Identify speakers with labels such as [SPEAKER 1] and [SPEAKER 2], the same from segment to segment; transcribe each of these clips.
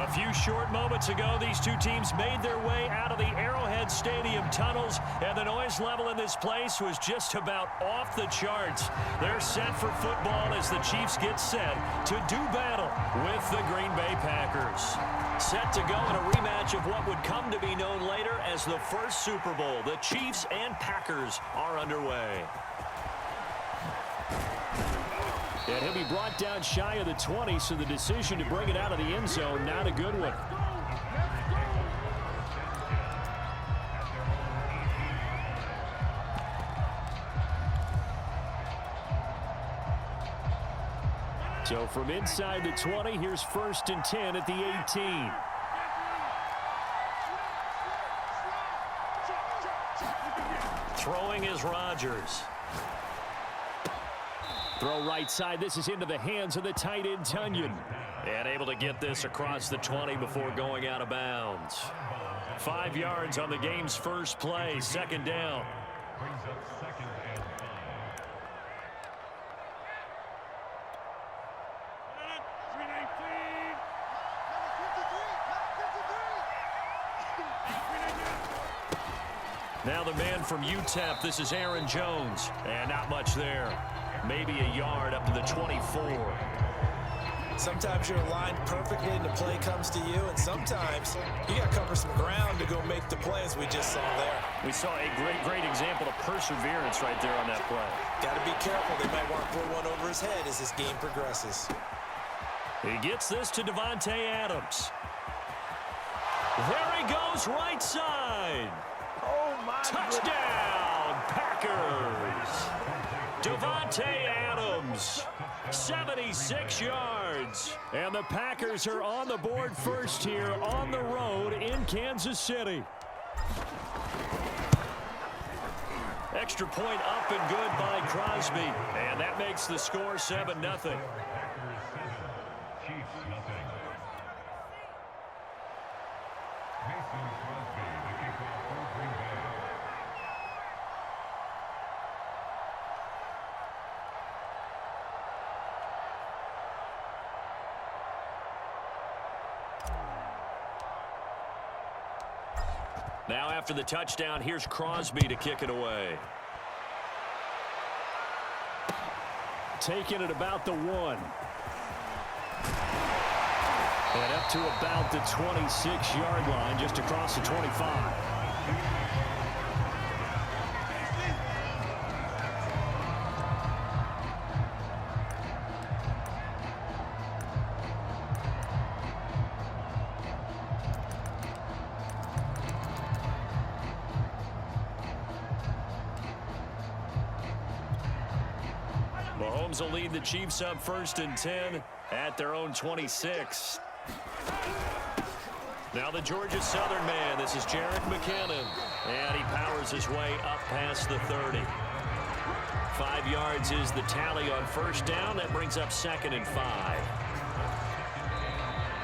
[SPEAKER 1] A few short moments ago, these two teams made their way out of the Arrowhead Stadium tunnels, and the noise level in this place was just about off the charts. They're set for football as the Chiefs get set to do battle with the Green Bay Packers. Set to go in a rematch of what would come to be known later as the first Super Bowl. The Chiefs and Packers are underway. And he'll be brought down shy of the 20, so the decision to bring it out of the end zone, not a good one. So from inside the 20, here's 1st and 10 at the 18. Throwing is Rodgers. Throw right side. This is into the hands of the tight end, Tunyon. And able to get this across the 20 before going out of bounds. 5 yards on the game's first play. 2nd down. Now the man from UTEP, this is Aaron Jones. And not much there. Maybe a yard up to the 24.
[SPEAKER 2] Sometimes you're aligned perfectly and the play comes to you, and sometimes you got to cover some ground to go make the play, as we just saw there.
[SPEAKER 1] We saw a great example of perseverance right there on that play.
[SPEAKER 2] Got to be careful. They might want to throw one over his head as this game progresses.
[SPEAKER 1] He gets this to Davante Adams. There he goes, right side.
[SPEAKER 2] Oh, my
[SPEAKER 1] Touchdown, Packers. Davante Adams, 76 yards. And the Packers are on the board first here on the road in Kansas City. Extra point up and good by Crosby. And that makes the score 7-0. Now after the touchdown, here's Crosby to kick it away. Taking it about the 1. And up to about the 26-yard line, just across the 25. Mahomes will lead the Chiefs up 1st and 10 at their own 26. Now the Georgia Southern man. This is Jerick McKinnon. And he powers his way up past the 30. 5 yards is the tally on 1st down. That brings up 2nd and 5.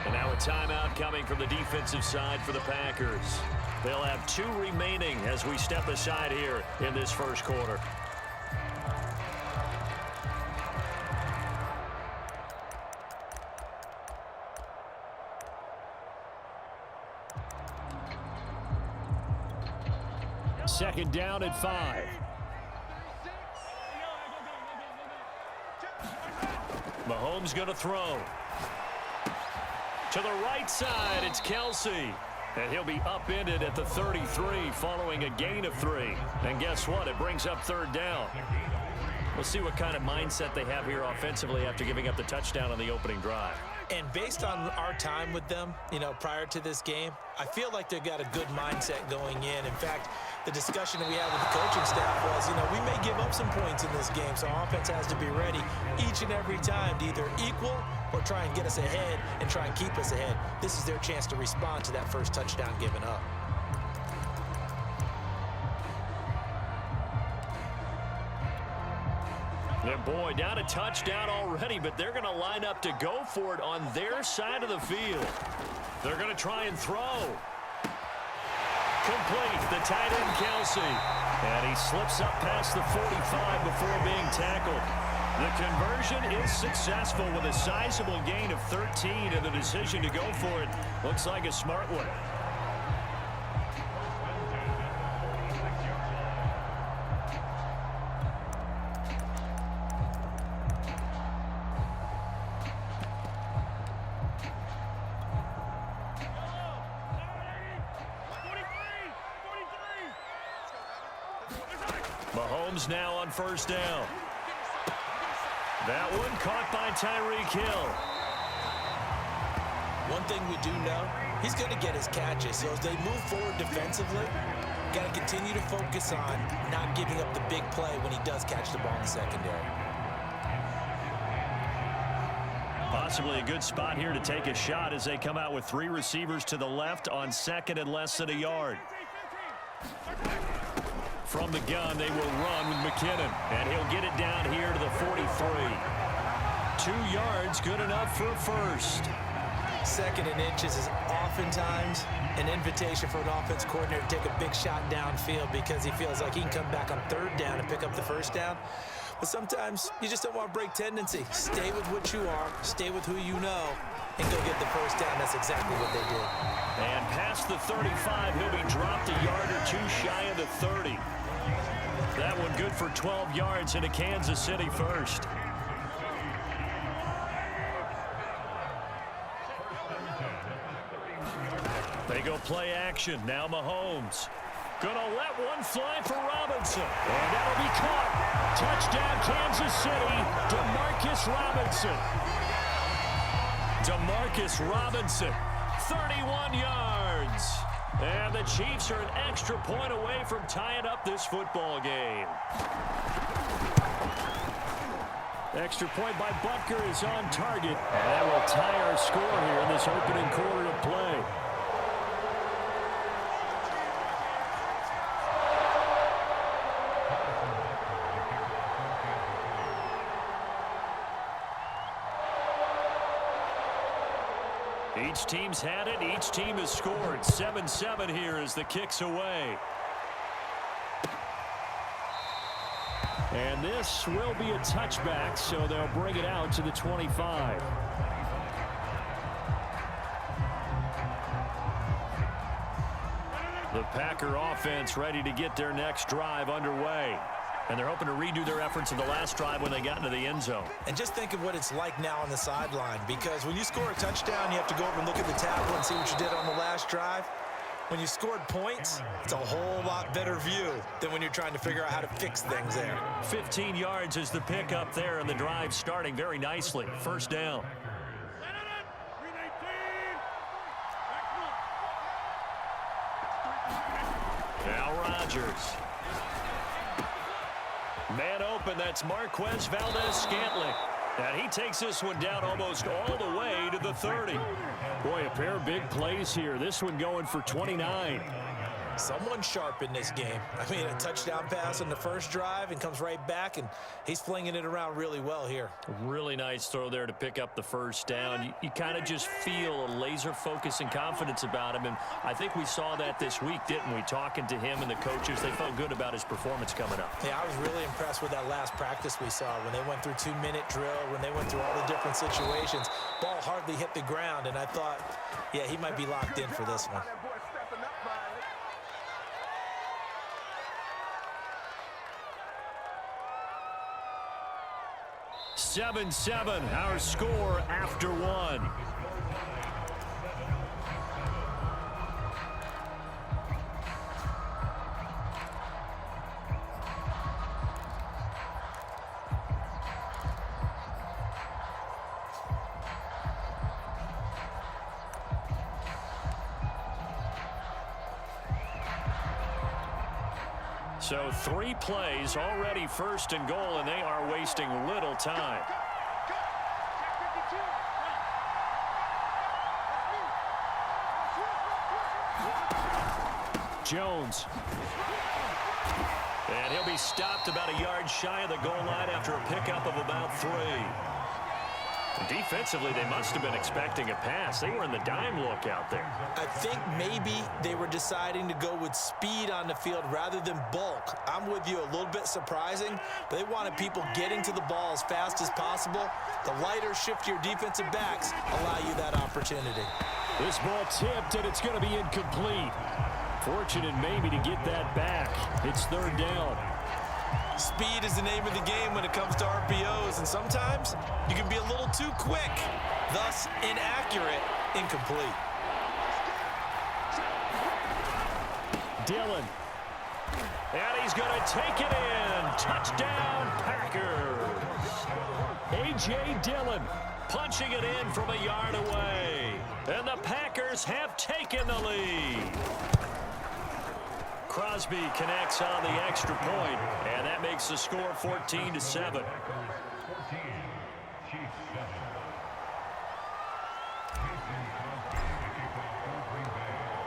[SPEAKER 1] And now a timeout coming from the defensive side for the Packers. They'll have 2 remaining as we step aside here in this first quarter. Second down at 5. Mahomes going to throw. To the right side, it's Kelsey. And he'll be upended at the 33 following a gain of 3. And guess what? It brings up 3rd down. We'll see what kind of mindset they have here offensively after giving up the touchdown on the opening drive.
[SPEAKER 2] And based on our time with them, prior to this game, I feel like they've got a good mindset going in. In fact, the discussion that we had with the coaching staff was, we may give up some points in this game, so our offense has to be ready each and every time to either equal or try and get us ahead and try and keep us ahead. This is their chance to respond to that first touchdown given up.
[SPEAKER 1] And boy, down a touchdown already, but they're going to line up to go for it on their side of the field. They're going to try and throw. Complete, the tight end Kelsey. And he slips up past the 45 before being tackled. The conversion is successful with a sizable gain of 13, and the decision to go for it looks like a smart one. Mahomes now on first down. That one caught by Tyreek Hill.
[SPEAKER 2] One thing we do know, he's going to get his catches. So as they move forward defensively, got to continue to focus on not giving up the big play when he does catch the ball in the secondary.
[SPEAKER 1] Possibly a good spot here to take a shot as they come out with 3 receivers to the left on second and less than a yard. From the gun, they will run with McKinnon, and he'll get it down here to the 43. 2 yards, good enough for a first.
[SPEAKER 2] Second and inches is oftentimes an invitation for an offense coordinator to take a big shot downfield because he feels like he can come back on third down and pick up the first down. But sometimes you just don't want to break tendency. Stay with what you are, stay with who you know, and go get the first down. That's exactly what they did.
[SPEAKER 1] And past the 35, he'll be dropped a yard or 2 shy of the 30. That one good for 12 yards into Kansas City first. They go play action. Now Mahomes. Gonna let one fly for Robinson. And that'll be caught. Touchdown Kansas City. DeMarcus Robinson. DeMarcus Robinson. 31 yards. And the Chiefs are an extra point away from tying up this football game. Extra point by Butker is on target. And that will tie our score here in this opening quarter of play. Each team's had it. Each team has scored. 7-7 here as the kick's away. And this will be a touchback, so they'll bring it out to the 25. The Packer offense ready to get their next drive underway. And they're hoping to redo their efforts in the last drive when they got into the end zone.
[SPEAKER 2] And just think of what it's like now on the sideline, because when you score a touchdown, you have to go over and look at the tablet and see what you did on the last drive. When you scored points, it's a whole lot better view than when you're trying to figure out how to fix things there.
[SPEAKER 1] 15 yards is the pickup there, and the drive starting very nicely. First down. Now Rodgers. Man open, that's Marquez Valdez-Scantling. And he takes this one down almost all the way to the 30. Boy, a pair of big plays here. This one going for 29.
[SPEAKER 2] Someone sharp in this game. I mean, a touchdown pass on the first drive and comes right back, and he's flinging it around really well here.
[SPEAKER 1] Really nice throw there to pick up the first down. You kind of just feel a laser focus and confidence about him, and I think we saw that this week, didn't we? Talking to him and the coaches, they felt good about his performance coming up.
[SPEAKER 2] Yeah, I was really impressed with that last practice we saw when they went through 2-minute drill, when they went through all the different situations. Ball hardly hit the ground, and I thought, yeah, he might be locked in for this one.
[SPEAKER 1] 7-7, our score after one. So 3 plays already first and goal, and they are wasting little time. Jones. And he'll be stopped about a yard shy of the goal line after a pickup of about 3. Defensively, they must have been expecting a pass. They were in the dime look out there.
[SPEAKER 2] I think maybe they were deciding to go with speed on the field rather than bulk. I'm with you, a little bit surprising, but they wanted people getting to the ball as fast as possible. The lighter, shiftier defensive backs allow you that opportunity.
[SPEAKER 1] This ball tipped, and it's going to be incomplete. Fortunate maybe to get that back. It's third down.
[SPEAKER 2] Speed is the name of the game when it comes to RPOs, and sometimes you can be a little too quick, thus inaccurate, incomplete.
[SPEAKER 1] Dillon. And he's going to take it in. Touchdown, Packers. A.J. Dillon punching it in from a yard away. And the Packers have taken the lead. Crosby connects on the extra point, and that makes the score 14-7.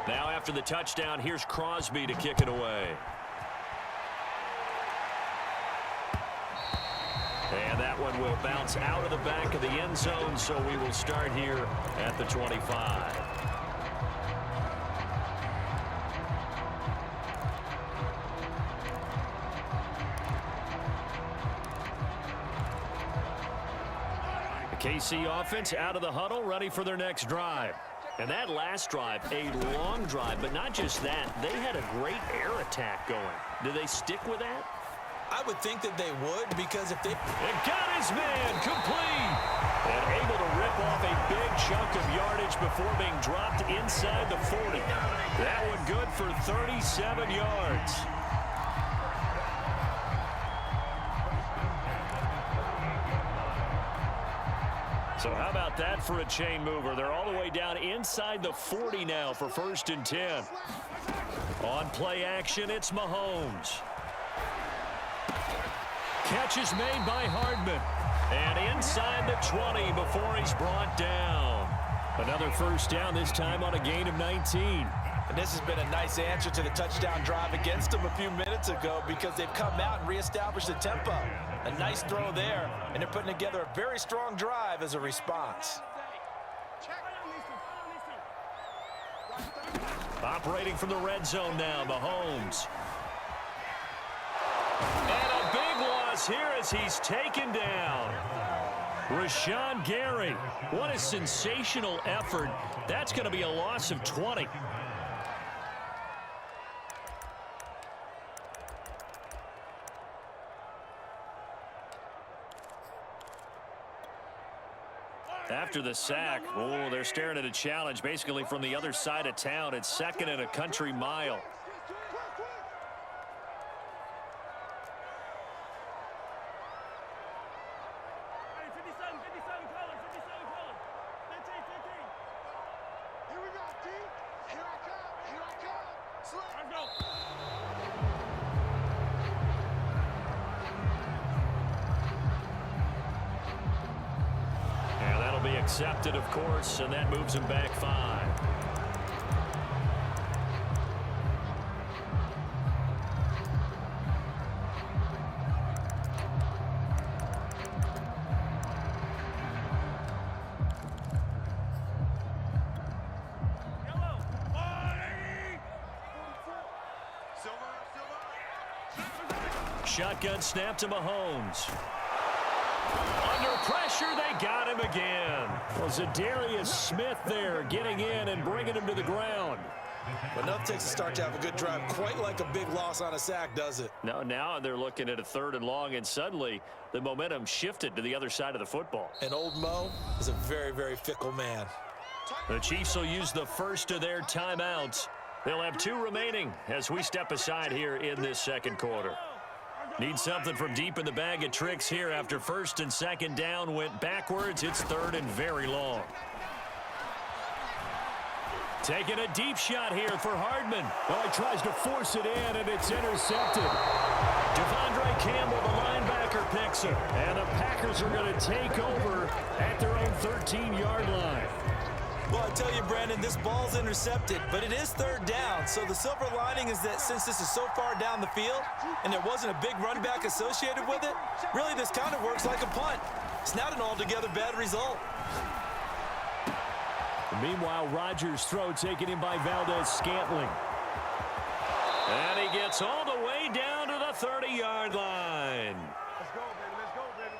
[SPEAKER 1] Now after the touchdown, here's Crosby to kick it away. And that one will bounce out of the back of the end zone, so we will start here at the 25. KC offense out of the huddle, ready for their next drive. And that last drive, a long drive, but not just that. They had a great air attack going. Do they stick with that?
[SPEAKER 2] I would think that they would, because if they...
[SPEAKER 1] It got his man complete. And able to rip off a big chunk of yardage before being dropped inside the 40. That one good for 37 yards. So how about that for a chain mover? They're all the way down inside the 40 now for 1st and 10. On play action, it's Mahomes. Catch is made by Hardman. And inside the 20 before he's brought down. Another first down, this time on a gain of 19.
[SPEAKER 2] And this has been a nice answer to the touchdown drive against them a few minutes ago, because they've come out and reestablished the tempo. A nice throw there, and they're putting together a very strong drive as a response.
[SPEAKER 1] Operating from the red zone now, Mahomes. And a big loss here as he's taken down. Rashawn Gary. What a sensational effort. That's going to be a loss of 20. After the sack, oh, they're staring at a challenge basically from the other side of town. It's 2nd and a country mile. Accepted, of course, and that moves him back 5. Shotgun snap to Mahomes. Under pressure, they got him again. Well, Zadarius Smith there getting in and bringing him to the ground.
[SPEAKER 2] But enough takes a start to have a good drive, quite like a big loss on a sack, does it?
[SPEAKER 1] No, now they're looking at a 3rd and long, and suddenly the momentum shifted to the other side of the football.
[SPEAKER 2] And old Mo is a very, very fickle man.
[SPEAKER 1] The Chiefs will use the first of their timeouts. They'll have 2 remaining as we step aside here in this 2nd quarter. Need something from deep in the bag of tricks here after 1st and 2nd down went backwards. It's 3rd and very long. Taking a deep shot here for Hardman. Oh, he tries to force it in, and it's intercepted. Devondre Campbell, the linebacker, picks it. And the Packers are going to take over at their own 13-yard line.
[SPEAKER 2] Well, I tell you, Brandon, this ball's intercepted, but it is 3rd down. So the silver lining is that since this is so far down the field and there wasn't a big run back associated with it, really this kind of works like a punt. It's not an altogether bad result.
[SPEAKER 1] Meanwhile, Rodgers' throw taken in by Valdez-Scantling. And he gets all the way down to the 30-yard line.
[SPEAKER 3] Let's go, baby. Let's go, baby.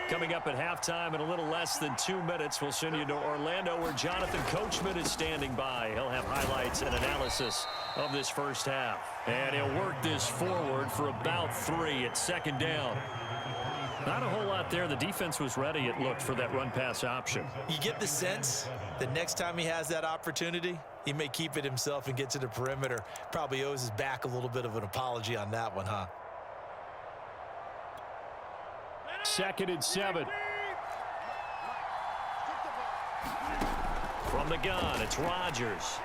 [SPEAKER 1] Coming up at halftime in a little less than 2 minutes, we'll send you to Orlando where Jonathan Coachman is standing by. He'll have highlights and analysis of this first half. And he'll work this forward for about 3 at second down. Not a whole lot there. The defense was ready, it looked, for that run-pass option.
[SPEAKER 2] You get the sense that next time he has that opportunity, he may keep it himself and get to the perimeter. Probably owes his back a little bit of an apology on that one, huh?
[SPEAKER 1] 2nd and 7. From the gun, it's Rodgers.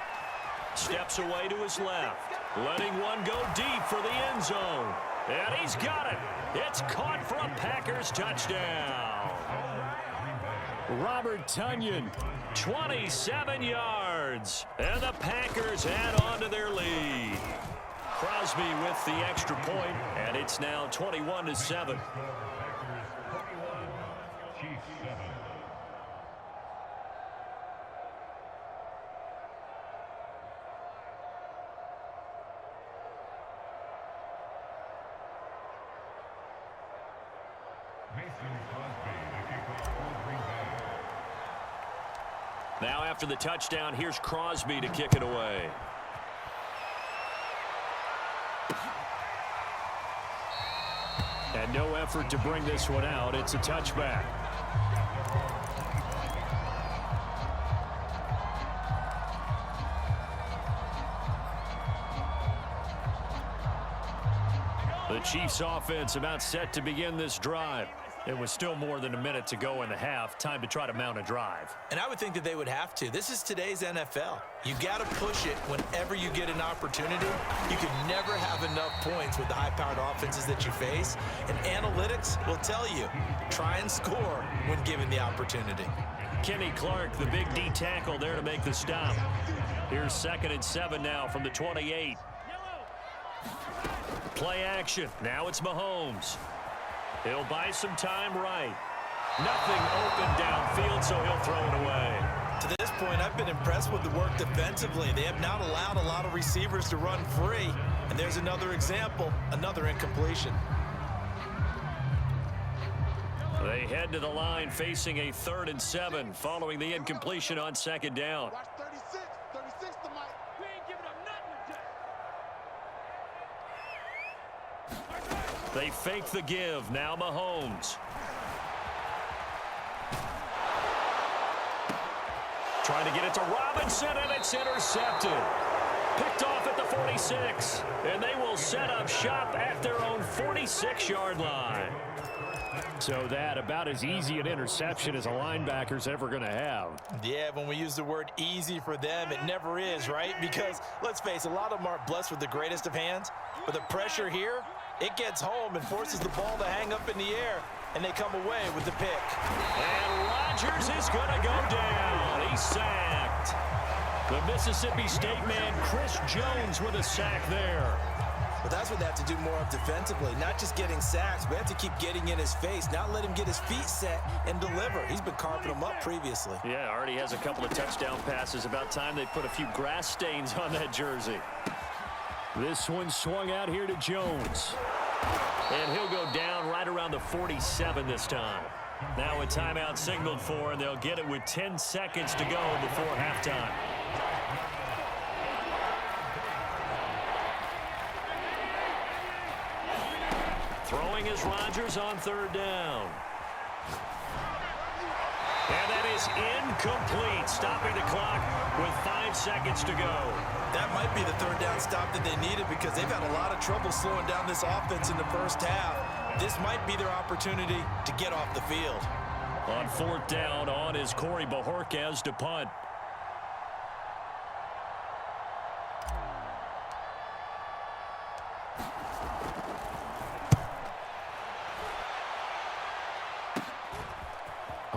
[SPEAKER 1] Steps away to his left. Letting one go deep for the end zone. And he's got it. It's caught for a Packers touchdown. Robert Tonyan, 27 yards. And the Packers add on to their lead. Crosby with the extra point, and it's now 21-7. Now after the touchdown, here's Crosby to kick it away. And no effort to bring this one out. It's a touchback. The Chiefs offense about set to begin this drive. It was still more than a minute to go in the half. Time to try to mount a drive.
[SPEAKER 2] And I would think that they would have to. This is today's NFL. You got to push it whenever you get an opportunity. You can never have enough points with the high-powered offenses that you face. And analytics will tell you, try and score when given the opportunity.
[SPEAKER 1] Kenny Clark, the big D tackle there to make the stop. Here's 2nd and 7 now from the 28. Play action. Now it's Mahomes. He'll buy some time right. Nothing open downfield, so he'll throw it away.
[SPEAKER 2] To this point, I've been impressed with the work defensively. They have not allowed a lot of receivers to run free. And there's another example, another incompletion.
[SPEAKER 1] They head to the line facing a 3rd and 7 following the incompletion on 2nd down.
[SPEAKER 3] Watch 36. 36 to Mike. We ain't giving up nothing.
[SPEAKER 1] They fake the give. Now Mahomes. Trying to get it to Robinson, and it's intercepted. Picked off at the 46. And they will set up shop at their own 46-yard line. So that about as easy an interception as a linebacker's ever going to have.
[SPEAKER 2] Yeah, when we use the word easy for them, it never is, right? Because, let's face it, a lot of them aren't blessed with the greatest of hands. But the pressure here, it gets home and forces the ball to hang up in the air, and they come away with the pick.
[SPEAKER 1] And Rodgers is going to go down. He's sacked. The Mississippi State man, Chris Jones, with a sack there.
[SPEAKER 2] But that's what they have to do more of defensively, not just getting sacks, but have to keep getting in his face, not let him get his feet set and deliver. He's been carping them up previously.
[SPEAKER 1] Yeah, already has a couple of touchdown passes. About time they put a few grass stains on that jersey. This one swung out here to Jones. And he'll go down right around the 47 this time. Now a timeout signaled for, and they'll get it with 10 seconds to go before halftime. Throwing is Rodgers on 3rd down. And that is incomplete, stopping the clock with 5 seconds to go.
[SPEAKER 2] That might be the 3rd down stop that they needed because they've had a lot of trouble slowing down this offense in the first half. This might be their opportunity to get off the field.
[SPEAKER 1] On 4th down, on is Corey Bajorquez to punt.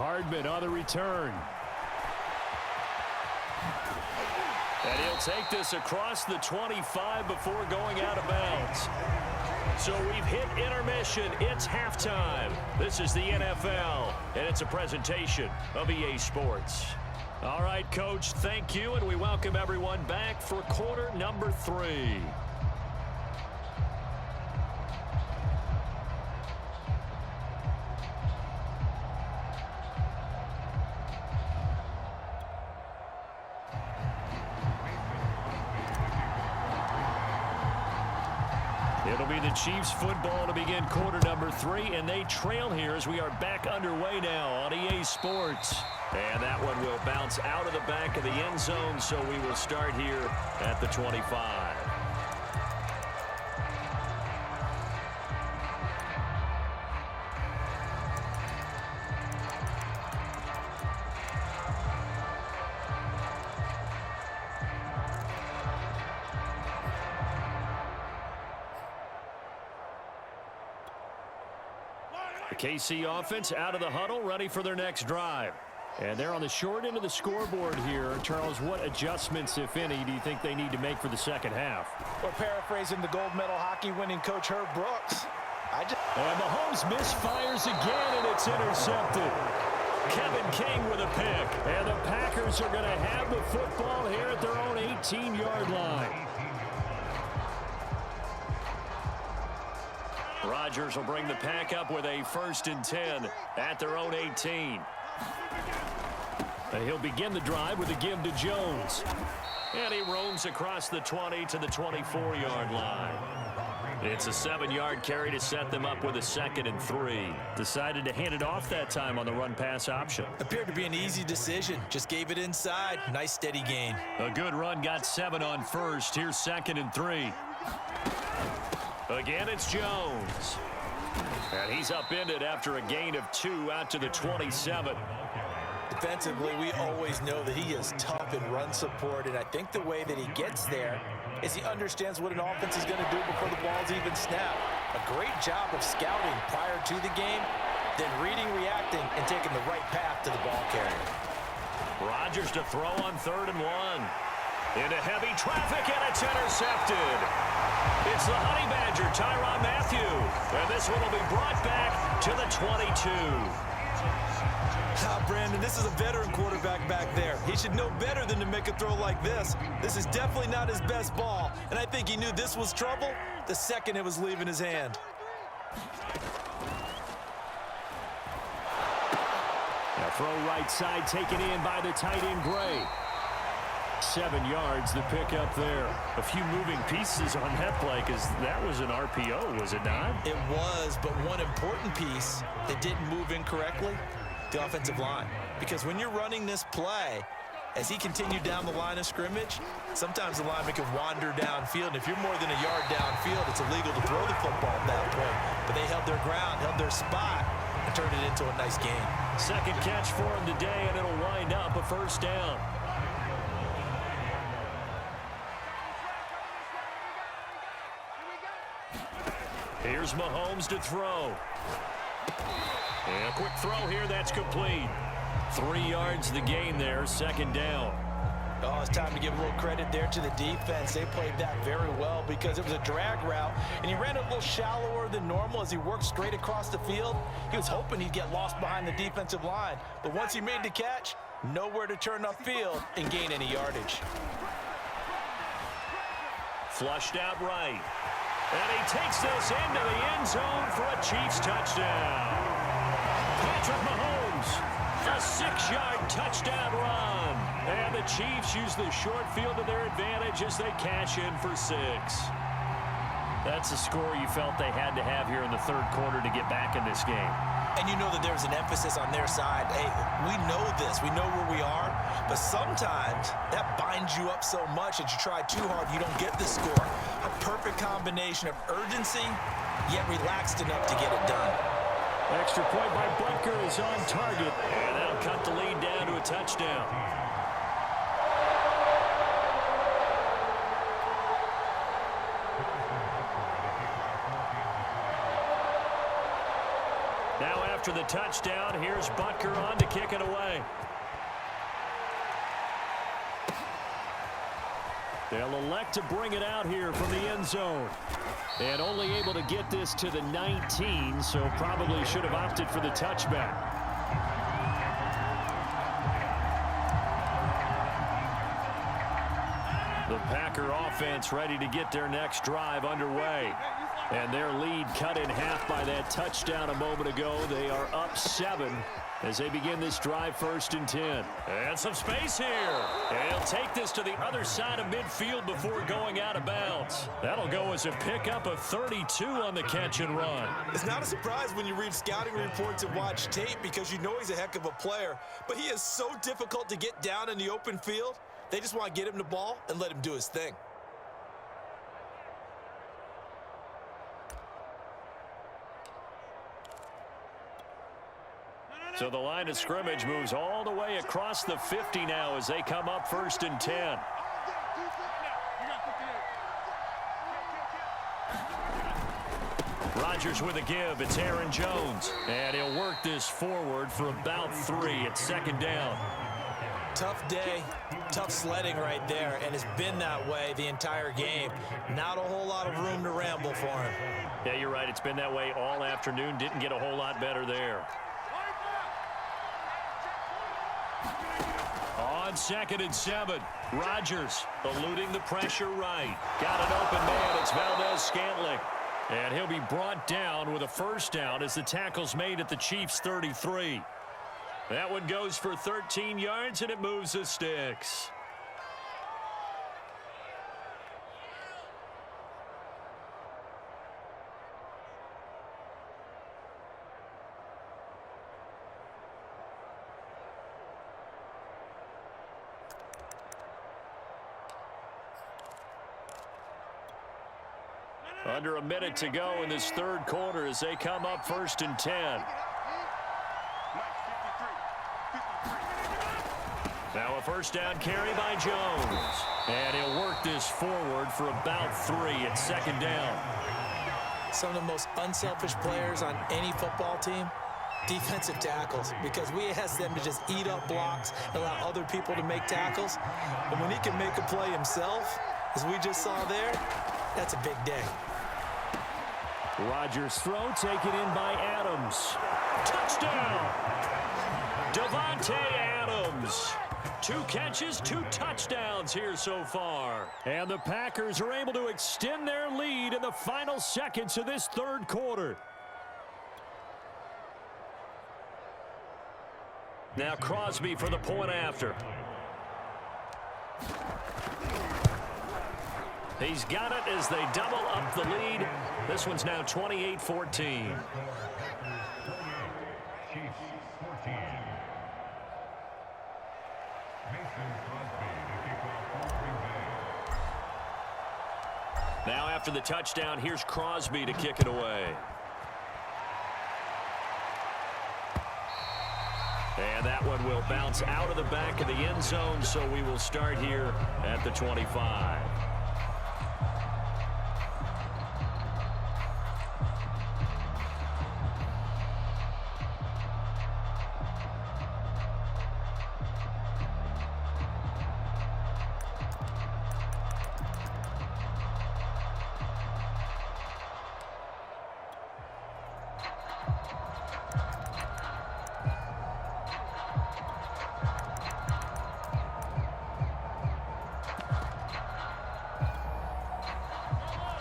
[SPEAKER 1] Hardman on the return. And he'll take this across the 25 before going out of bounds. So we've hit intermission. It's halftime. This is the NFL, and it's a presentation of EA Sports. All right, Coach, thank you, and we welcome everyone back for quarter number 3. It'll be the Chiefs football to begin quarter number 3, and they trail here as we are back underway now on EA Sports. And that one will bounce out of the back of the end zone, so we will start here at the 25. The KC offense out of the huddle, ready for their next drive. And they're on the short end of the scoreboard here. Charles, what adjustments, if any, do you think they need to make for the second half?
[SPEAKER 2] We're paraphrasing the gold medal hockey winning coach Herb Brooks.
[SPEAKER 1] And Mahomes misfires again, and it's intercepted. Kevin King with a pick. And the Packers are going to have the football here at their own 18-yard line. Rodgers will bring the pack up with a 1st and 10 at their own 18. And he'll begin the drive with a give to Jones. And he roams across the 20 to the 24-yard line. It's a 7-yard carry to set them up with a 2nd and 3. Decided to hand it off that time on the run-pass option.
[SPEAKER 2] Appeared to be an easy decision. Just gave it inside. Nice steady gain.
[SPEAKER 1] A good run, got 7 on 1st. Here's 2nd and 3. Again, it's Jones. And he's upended after a gain of 2 out to the 27.
[SPEAKER 2] Defensively, we always know that he is tough in run support, and I think the way that he gets there is he understands what an offense is going to do before the ball's even snapped. A great job of scouting prior to the game, then reading, reacting, and taking the right path to the ball carrier.
[SPEAKER 1] Rodgers to throw on 3rd and 1. Into heavy traffic, and it's intercepted. It's the Honey Badger, Tyrann Mathieu. And this one will be brought back to the 22.
[SPEAKER 2] Brandon, this is a veteran quarterback back there. He should know better than to make a throw like this. This is definitely not his best ball, and I think he knew this was trouble the second it was leaving his hand.
[SPEAKER 1] Now throw right side taken in by the tight end Gray. 7 yards, the pickup there. A few moving pieces on that play because that was an RPO, was it not?
[SPEAKER 2] It was, but one important piece that didn't move incorrectly, the offensive line. Because when you're running this play, as he continued down the line of scrimmage, sometimes the lineman can wander downfield. And if you're more than a yard downfield, it's illegal to throw the football at that point. But they held their ground, held their spot, and turned it into a nice game.
[SPEAKER 1] 2nd catch for him today, and it'll wind up a 1st down. Here's Mahomes to throw. And a quick throw here, that's complete. 3 yards the gain there, 2nd down.
[SPEAKER 2] Oh, it's time to give a little credit there to the defense. They played that very well because it was a drag route, and he ran a little shallower than normal as he worked straight across the field. He was hoping he'd get lost behind the defensive line, but once he made the catch, nowhere to turn upfield and gain any yardage.
[SPEAKER 1] Flushed out right. And he takes this into the end zone for a Chiefs touchdown. Patrick Mahomes, a 6-yard touchdown run. And the Chiefs use the short field to their advantage as they cash in for 6. That's a score you felt they had to have here in the 3rd quarter to get back in this game.
[SPEAKER 2] And you know that there's an emphasis on their side. Hey, we know this. We know where we are. But sometimes that binds you up so much that you try too hard, you don't get the score. A perfect combination of urgency, yet relaxed enough to get it done.
[SPEAKER 1] Extra point by Butker is on target. And that'll cut the lead down to a touchdown. Now after the touchdown, here's Butker on to kick it away. They'll elect to bring it out here from the end zone. And only able to get this to the 19, so probably should have opted for the touchback. The Packer offense ready to get their next drive underway. And their lead cut in half by that touchdown a moment ago. They are up 7 as they begin this drive, 1st and 10. And some space here. And he'll take this to the other side of midfield before going out of bounds. That'll go as a pickup of 32 on the catch and run.
[SPEAKER 2] It's not a surprise when you read scouting reports and watch tape because you know he's a heck of a player. But he is so difficult to get down in the open field. They just want to get him the ball and let him do his thing.
[SPEAKER 1] So the line of scrimmage moves all the way across the 50 now as they come up 1st and 10. Rodgers with a give. It's Aaron Jones. And he'll work this forward for about 3 at 2nd down.
[SPEAKER 2] Tough day, tough sledding right there, and it's been that way the entire game. Not a whole lot of room to ramble for him.
[SPEAKER 1] Yeah, you're right. It's been that way all afternoon. Didn't get a whole lot better there. On 2nd and 7, Rodgers eluding the pressure right. Got an open man. It's Valdez-Scantling. And he'll be brought down with a 1st down as the tackle's made at the Chiefs' 33. That one goes for 13 yards, and it moves the sticks. Under a minute to go in this 3rd quarter as they come up 1st and 10. Now a 1st down carry by Jones. And he'll work this forward for about 3 at 2nd down.
[SPEAKER 2] Some of the most unselfish players on any football team, defensive tackles, because we ask them to just eat up blocks and allow other people to make tackles. And when he can make a play himself, as we just saw there, that's a big day.
[SPEAKER 1] Rodgers' throw taken in by Adams. Touchdown! Davante Adams. 2 catches, 2 touchdowns here so far. And the Packers are able to extend their lead in the final seconds of this 3rd quarter. Now Crosby for the point after. He's got it as they double up the lead. This one's now 28-14. Now after the touchdown, here's Crosby to kick it away. And that one will bounce out of the back of the end zone, so we will start here at the 25.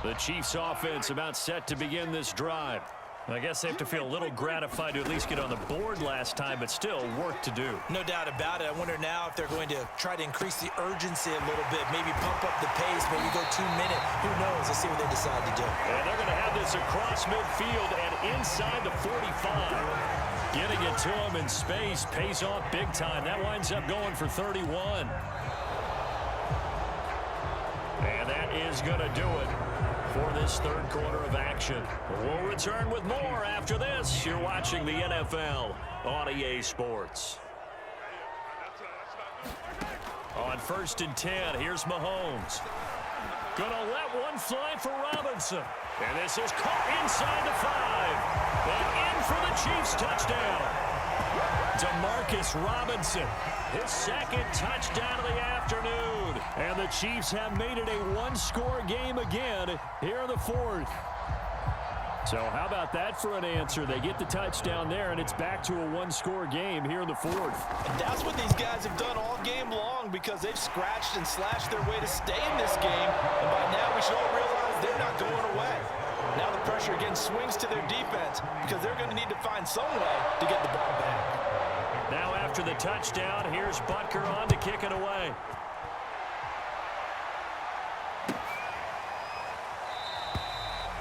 [SPEAKER 1] The Chiefs offense about set to begin this drive. I guess they have to feel a little gratified to at least get on the board last time, but still work to do.
[SPEAKER 2] No doubt about it. I wonder now if they're going to try to increase the urgency a little bit, maybe pump up the pace, maybe go 2 minutes. Who knows? Let's see what they decide to do.
[SPEAKER 1] And they're going to have this across midfield and inside the 45. Getting it to him in space pays off big time. That winds up going for 31. And that is going to do it for this 3rd quarter of action. We'll return with more after this. You're watching the NFL on EA Sports. On 1st and 10, here's Mahomes. Gonna let one fly for Robinson. And this is caught inside the 5. And in for the Chiefs touchdown. Demarcus Robinson, his second touchdown of the afternoon. And the Chiefs have made it a one-score game again here in the 4th. So how about that for an answer? They get the touchdown there, and it's back to a one-score game here in the 4th.
[SPEAKER 2] And that's what these guys have done all game long because they've scratched and slashed their way to stay in this game. And by now we should all realize they're not going away. Now the pressure again swings to their defense because they're going to need to find some way to get the ball back.
[SPEAKER 1] Now after the touchdown, here's Butker on to kick it away.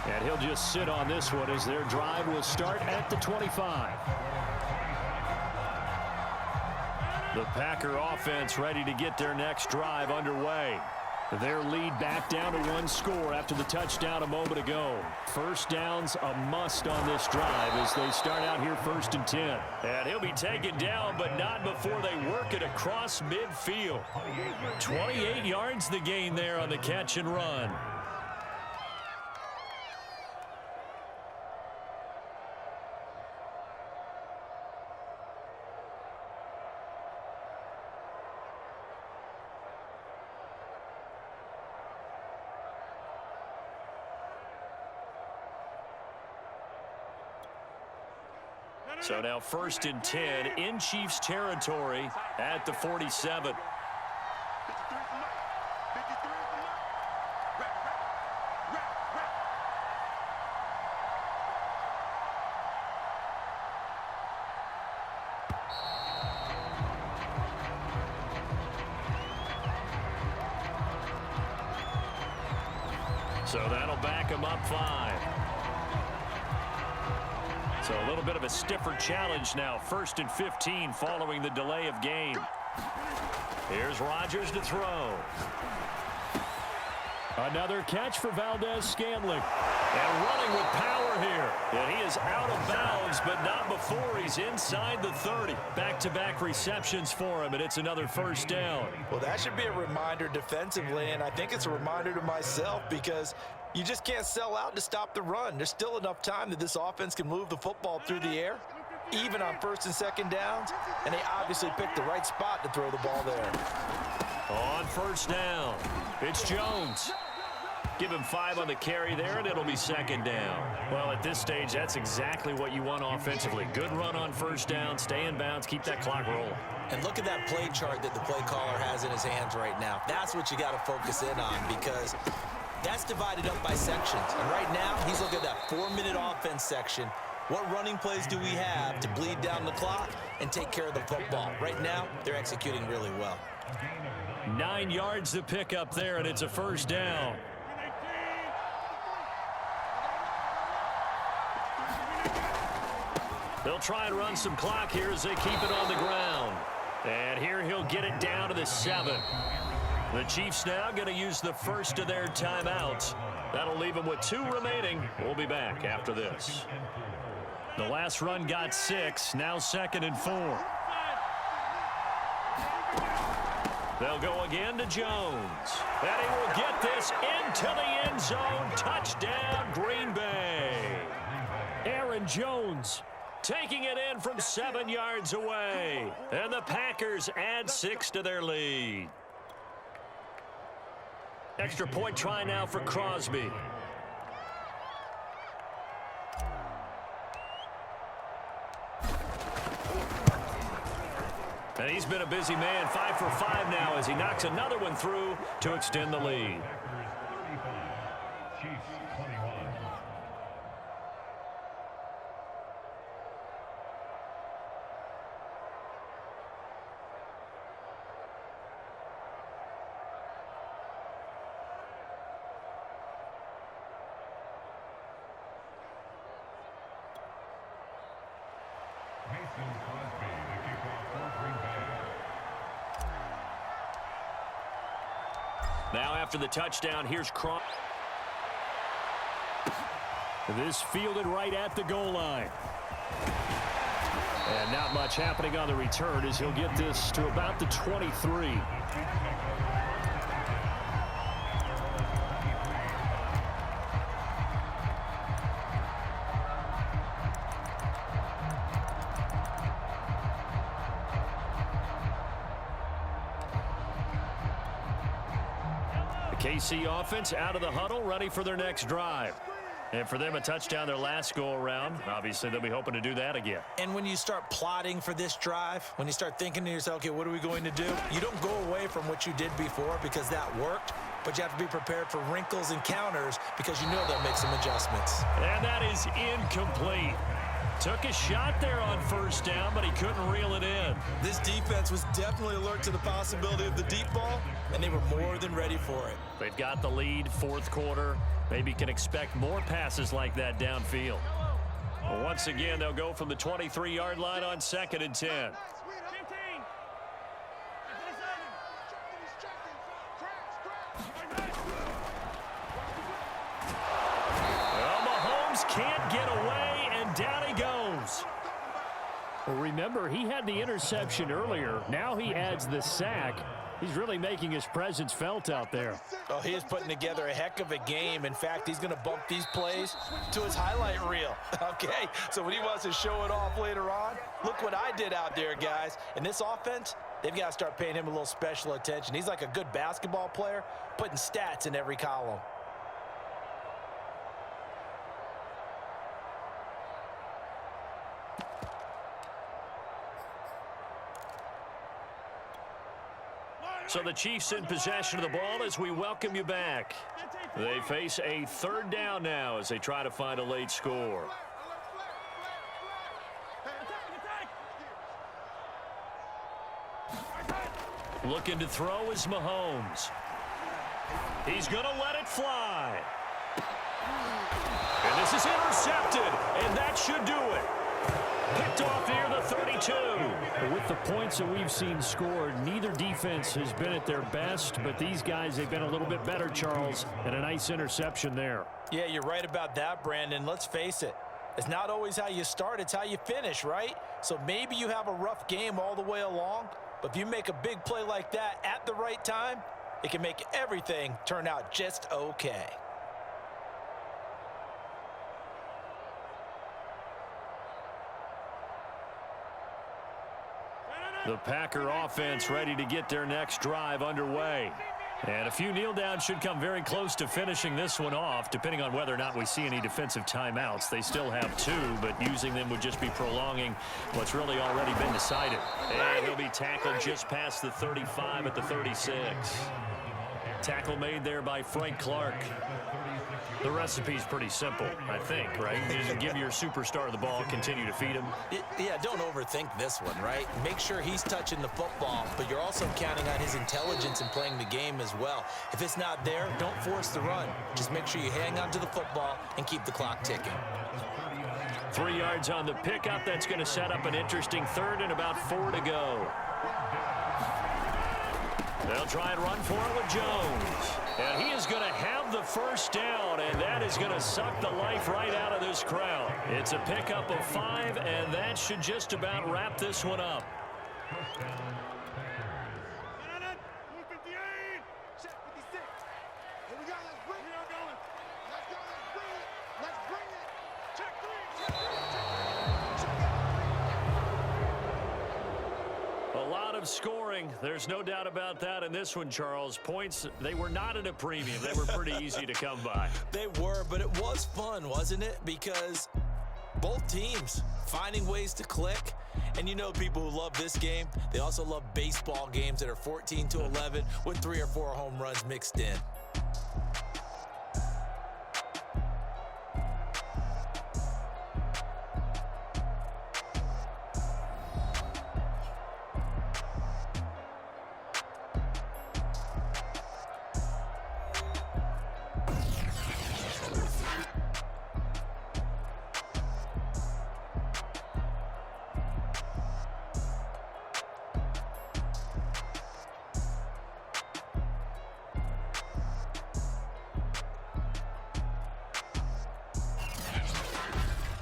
[SPEAKER 1] And he'll just sit on this one as their drive will start at the 25. The Packer offense ready to get their next drive underway. Their lead back down to one score after the touchdown a moment ago. First down's a must on this drive as they start out here 1st and 10. And he'll be taken down, but not before they work it across midfield. 28 yards the gain there on the catch and run. So now 1st and 10 in Chiefs territory at the 47. So that'll back him up 5. So a little bit of a stiffer challenge now. 1st and 15 following the delay of game. Here's Rodgers to throw. Another catch for Valdez-Scantling. And running with power here. And he is out of bounds, but not before he's inside the 30. Back-to-back receptions for him, and it's another first down.
[SPEAKER 2] Well, that should be a reminder defensively, and I think it's a reminder to myself because you just can't sell out to stop the run. There's still enough time that this offense can move the football through the air, even on 1st and 2nd downs, and they obviously picked the right spot to throw the ball there.
[SPEAKER 1] On 1st down, it's Jones. Give him 5 on the carry there, and it'll be 2nd down. Well, at this stage, that's exactly what you want offensively. Good run on 1st down, stay in bounds, keep that clock rolling.
[SPEAKER 2] And look at that play chart that the play caller has in his hands right now. That's what you got to focus in on because that's divided up by sections. And right now, he's looking at that 4-minute offense section. What running plays do we have to bleed down the clock and take care of the football? Right now, they're executing really well.
[SPEAKER 1] 9 yards to pick up there, and it's a 1st down. They'll try and run some clock here as they keep it on the ground. And here he'll get it down to the 7. The Chiefs now going to use the first of their timeouts. That'll leave them with 2 remaining. We'll be back after this. The last run got 6. Now 2nd and 4. They'll go again to Jones. And he will get this into the end zone. Touchdown, Green Bay. Aaron Jones taking it in from 7 yards away. And the Packers add 6 to their lead. Extra point try now for Crosby. And he's been a busy man, 5 for 5 now as he knocks another one through to extend the lead. Now after the touchdown, here's Crosby. This fielded right at the goal line. And not much happening on the return as he'll get this to about the 23. KC offense out of the huddle, ready for their next drive. And for them, a touchdown their last go-around. Obviously, they'll be hoping to do that again.
[SPEAKER 2] And when you start plotting for this drive, when you start thinking to yourself, okay, what are we going to do? You don't go away from what you did before because that worked, but you have to be prepared for wrinkles and counters because you know they'll make some adjustments.
[SPEAKER 1] And that is incomplete. Took a shot there on first down, but he couldn't reel it in.
[SPEAKER 2] This defense was definitely alert to the possibility of the deep ball, and they were more than ready for it.
[SPEAKER 1] They've got the lead, fourth quarter. Maybe can expect more passes like that downfield. Well, once again, they'll go from the 23-yard line on 2nd and 10. Well, Mahomes can't get away, and down he goes. Well, remember, he had the interception earlier. Now he adds the sack. He's really making his presence felt out there.
[SPEAKER 2] Oh, he is putting together a heck of a game. In fact, he's going to bump these plays to his highlight reel. Okay, so when he wants to show it off later on, look what I did out there, guys. And this offense, they've got to start paying him a little special attention. He's like a good basketball player, putting stats in every column.
[SPEAKER 1] So the Chiefs in possession of the ball as we welcome you back. They face a third down now as they try to find a late score. Looking to throw is Mahomes. He's going to let it fly. And this is intercepted, and that should do it. Picked off near the 32. With the points that we've seen scored, neither defense has been at their best, but these guys, they've been a little bit better, Charles, and a nice interception there.
[SPEAKER 2] Yeah, you're right about that, Brandon. Let's face it. It's not always how you start, it's how you finish, right? So maybe you have a rough game all the way along, but if you make a big play like that at the right time, it can make everything turn out just okay.
[SPEAKER 1] The Packer offense ready to get their next drive underway. And a few kneel downs should come very close to finishing this one off, depending on whether or not we see any defensive timeouts. They still have 2, but using them would just be prolonging what's really already been decided. And he'll be tackled just past the 35 at the 36. Tackle made there by Frank Clark. The recipe's pretty simple, I think, right? You just give your superstar the ball, continue to feed him.
[SPEAKER 2] Yeah, don't overthink this one, right? Make sure he's touching the football, but you're also counting on his intelligence in playing the game as well. If it's not there, don't force the run. Just make sure you hang on to the football and keep the clock ticking.
[SPEAKER 1] 3 yards on the pickup. That's going to set up an interesting third and about 4 to go. They'll try and run for it with Jones. And he is going to have the first down, and that is going to suck the life right out of this crowd. It's a pickup of 5, and that should just about wrap this one up. Scoring, there's no doubt about that in this one, Charles. Points, they were not at a premium. They were pretty easy to come by.
[SPEAKER 2] They were, but it was fun, wasn't it? Because both teams finding ways to click. And you know people who love this game, they also love baseball games that are 14-11 with 3 or 4 home runs mixed in.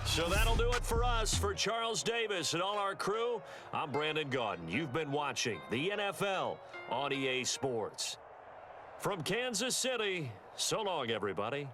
[SPEAKER 1] So that'll do it for us. For Charles Davis and all our crew, I'm Brandon Gaudin. You've been watching the NFL on EA Sports. From Kansas City, so long, everybody.